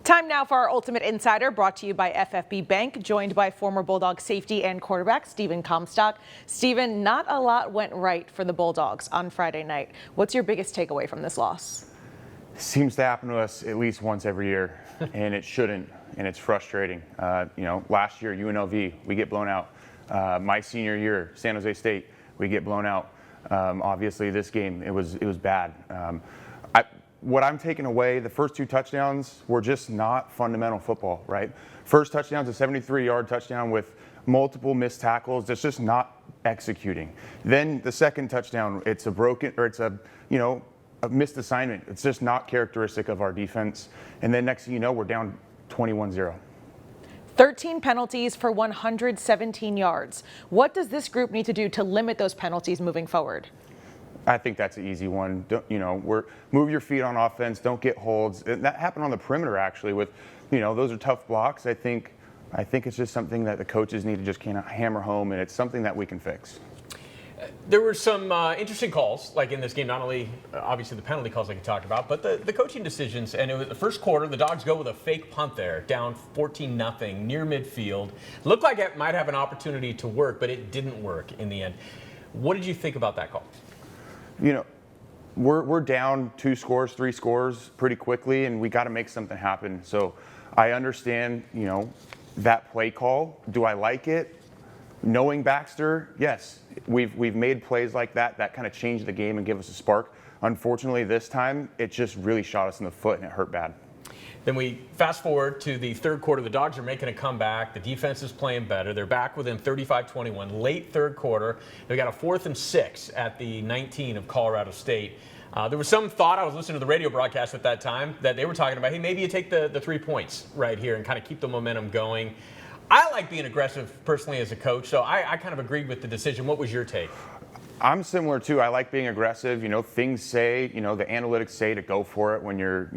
Time now for our Ultimate Insider, brought to you by FFB Bank, joined by former Bulldog safety and quarterback Stephen Comstock. Stephen, not a lot went right for the Bulldogs on Friday night. What's your biggest takeaway from this loss? Seems to happen to us at least once every year, and it shouldn't, and it's frustrating. Last year, UNLV, we get blown out. My senior year, San Jose State, we get blown out. Obviously, this game, it was bad. What I'm taking away, the first two touchdowns were just not fundamental football, right? First touchdown's a 73-yard touchdown with multiple missed tackles. That's just not executing. Then the second touchdown, it's a missed assignment. It's just not characteristic of our defense. And then next thing you know, we're down 21-0. 13 penalties for 117 yards. What does this group need to do to limit those penalties moving forward? I think that's an easy one. Move your feet on offense. Don't get holds. And that happened on the perimeter actually. With, those are tough blocks. I think it's just something that the coaches need to just kind of hammer home, and it's something that we can fix. There were some interesting calls, like in this game. Not only obviously the penalty calls like you talked about, but the coaching decisions. And it was the first quarter. The Dogs go with a fake punt there, down 14-0 near midfield. Looked like it might have an opportunity to work, but it didn't work in the end. What did you think about that call? We're down 2 scores, 3 scores pretty quickly, and we got to make something happen. So I understand, that play call. Do I like it? Knowing Baxter, yes. We've made plays like that kind of changed the game and give us a spark. Unfortunately, this time, it just really shot us in the foot, and it hurt bad. Then we fast forward to the third quarter. The Dogs are making a comeback. The defense is playing better. They're back within 35-21. Late third quarter, they got a 4th and 6 at the 19 of Colorado State. There was some thought, I was listening to the radio broadcast at that time, that they were talking about, hey, maybe you take the 3 points right here and kind of keep the momentum going. I like being aggressive personally as a coach, so I kind of agreed with the decision. What was your take? I'm similar too. I like being aggressive. Things say, the analytics say to go for it when you're,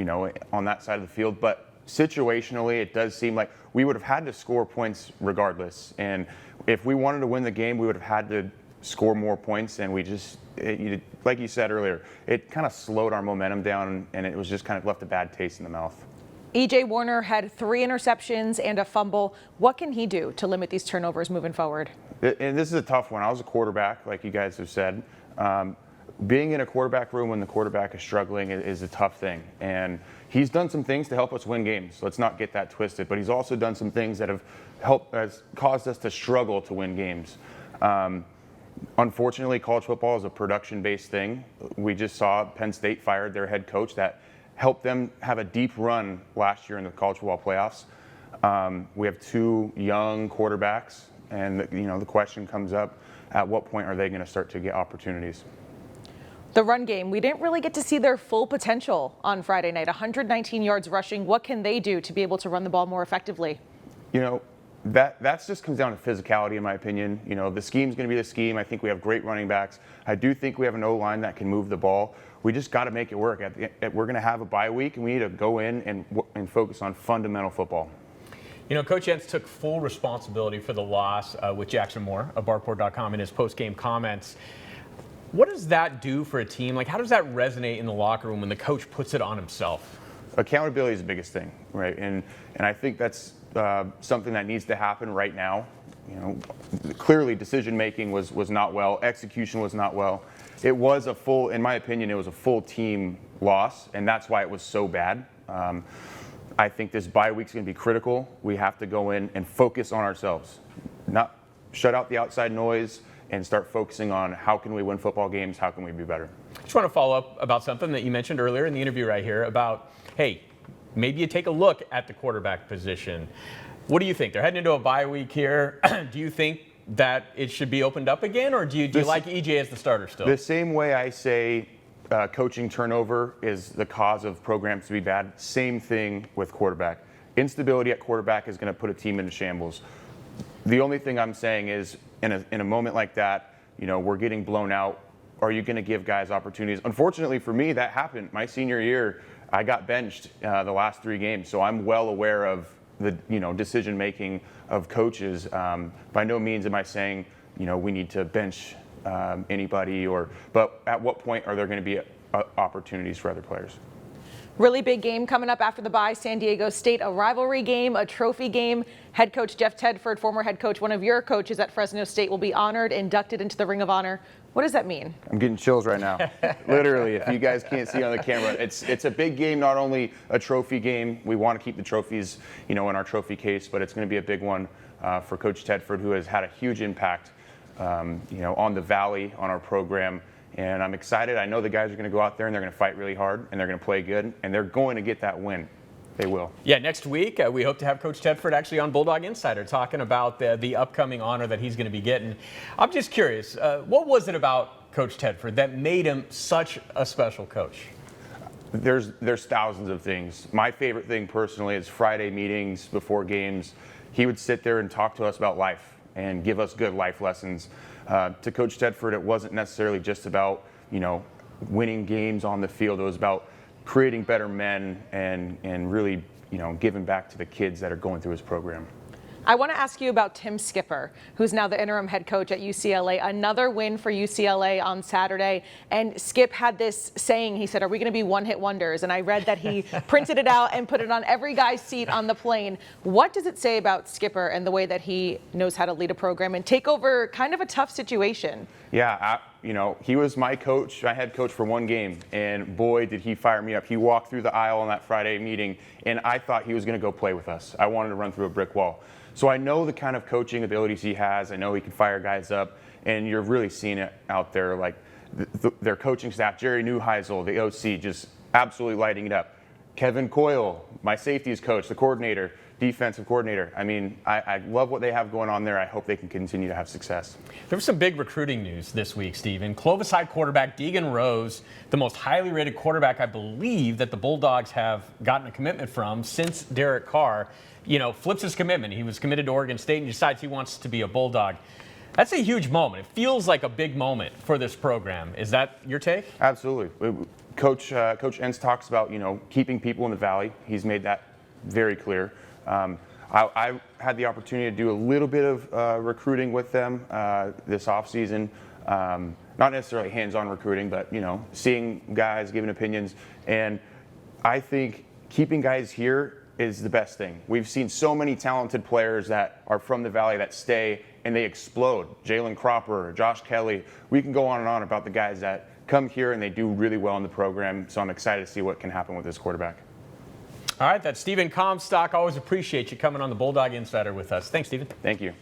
on that side of the field. But situationally, it does seem like we would have had to score points regardless. And if we wanted to win the game, we would have had to score more points. And we just, like you said earlier, it kind of slowed our momentum down, and it was just kind of left a bad taste in the mouth. E.J. Warner had 3 interceptions and a fumble. What can he do to limit these turnovers moving forward? And this is a tough one. I was a quarterback, like you guys have said. Being in a quarterback room when the quarterback is struggling is a tough thing. And he's done some things to help us win games. Let's not get that twisted. But he's also done some things that has caused us to struggle to win games. Unfortunately, college football is a production-based thing. We just saw Penn State fired their head coach that helped them have a deep run last year in the college football playoffs. We have 2 young quarterbacks, and the question comes up, at what point are they going to start to get opportunities? The run game, we didn't really get to see their full potential on Friday night. 119 yards rushing. What can they do to be able to run the ball more effectively? That just comes down to physicality, in my opinion. The scheme's going to be the scheme. I think we have great running backs. I do think we have an O-line that can move the ball. We just got to make it work. We're going to have a bye week, and we need to go in and focus on fundamental football. Coach Entz took full responsibility for the loss with Jackson Moore of Barport.com in his post-game comments. What does that do for a team? How does that resonate in the locker room when the coach puts it on himself? Accountability is the biggest thing, right? And I think that's something that needs to happen right now. Clearly decision-making was not well. Execution was not well. It was in my opinion, it was a full team loss, and that's why it was so bad. I think this bye week's going to be critical. We have to go in and focus on ourselves, not shut out the outside noise, and start focusing on how can we win football games, how can we be better. I just want to follow up about something that you mentioned earlier in the interview right here about, hey, maybe you take a look at the quarterback position. What do you think? They're heading into a bye week here. Do you think that it should be opened up again, or do you like EJ as the starter still? The same way I say coaching turnover is the cause of programs to be bad, same thing with quarterback. Instability at quarterback is going to put a team into shambles. The only thing I'm saying is in a moment like that, we're getting blown out. Are you going to give guys opportunities? Unfortunately for me, that happened. My senior year, I got benched the last 3 games, so I'm well aware of the decision making of coaches. By no means am I saying we need to bench anybody, but at what point are there going to be opportunities for other players? Really big game coming up after the bye. San Diego State, a rivalry game, a trophy game. Head coach Jeff Tedford, former head coach, one of your coaches at Fresno State, will be honored, inducted into the Ring of Honor. What does that mean? I'm getting chills right now. Literally, if you guys can't see on the camera, it's a big game, not only a trophy game. We want to keep the trophies, in our trophy case, but it's going to be a big one for Coach Tedford, who has had a huge impact, on the Valley, on our program. And I'm excited. I know the guys are going to go out there and they're going to fight really hard and they're going to play good and they're going to get that win. They will. Yeah, next week we hope to have Coach Tedford actually on Bulldog Insider talking about the upcoming honor that he's going to be getting. I'm just curious, what was it about Coach Tedford that made him such a special coach? There's thousands of things. My favorite thing personally is Friday meetings before games. He would sit there and talk to us about life and give us good life lessons. To Coach Tedford, it wasn't necessarily just about, winning games on the field. It was about creating better men and really, giving back to the kids that are going through his program. I want to ask you about Tim Skipper, who's now the interim head coach at UCLA. Another win for UCLA on Saturday. And Skip had this saying, he said, "Are we going to be one-hit wonders?" And I read that he printed it out and put it on every guy's seat on the plane. What does it say about Skipper and the way that he knows how to lead a program and take over kind of a tough situation? Yeah, he was my coach, my head coach for one game, and boy, did he fire me up. He walked through the aisle on that Friday meeting, and I thought he was going to go play with us. I wanted to run through a brick wall. So I know the kind of coaching abilities he has. I know he can fire guys up, and you're really seeing it out there. Like their coaching staff, Jerry Neuheisel, the OC, just absolutely lighting it up. Kevin Coyle, my safeties coach, the coordinator, defensive coordinator. I mean, I love what they have going on there. I hope they can continue to have success. There was some big recruiting news this week, Stephen. Clovis High quarterback Deegan Rose, the most highly rated quarterback I believe that the Bulldogs have gotten a commitment from since Derek Carr, flips his commitment. He was committed to Oregon State and decides he wants to be a Bulldog. That's a huge moment. It feels like a big moment for this program. Is that your take? Absolutely. Coach Entz talks about, keeping people in the Valley. He's made that very clear. I had the opportunity to do a little bit of recruiting with them this offseason. Not necessarily hands-on recruiting, but, seeing guys, giving opinions. And I think keeping guys here is the best thing. We've seen so many talented players that are from the Valley that stay and they explode. Jalen Cropper, Josh Kelly. We can go on and on about the guys that come here and they do really well in the program. So I'm excited to see what can happen with this quarterback. All right, that's Stephen Comstock. Always appreciate you coming on the Bulldog Insider with us. Thanks, Stephen. Thank you.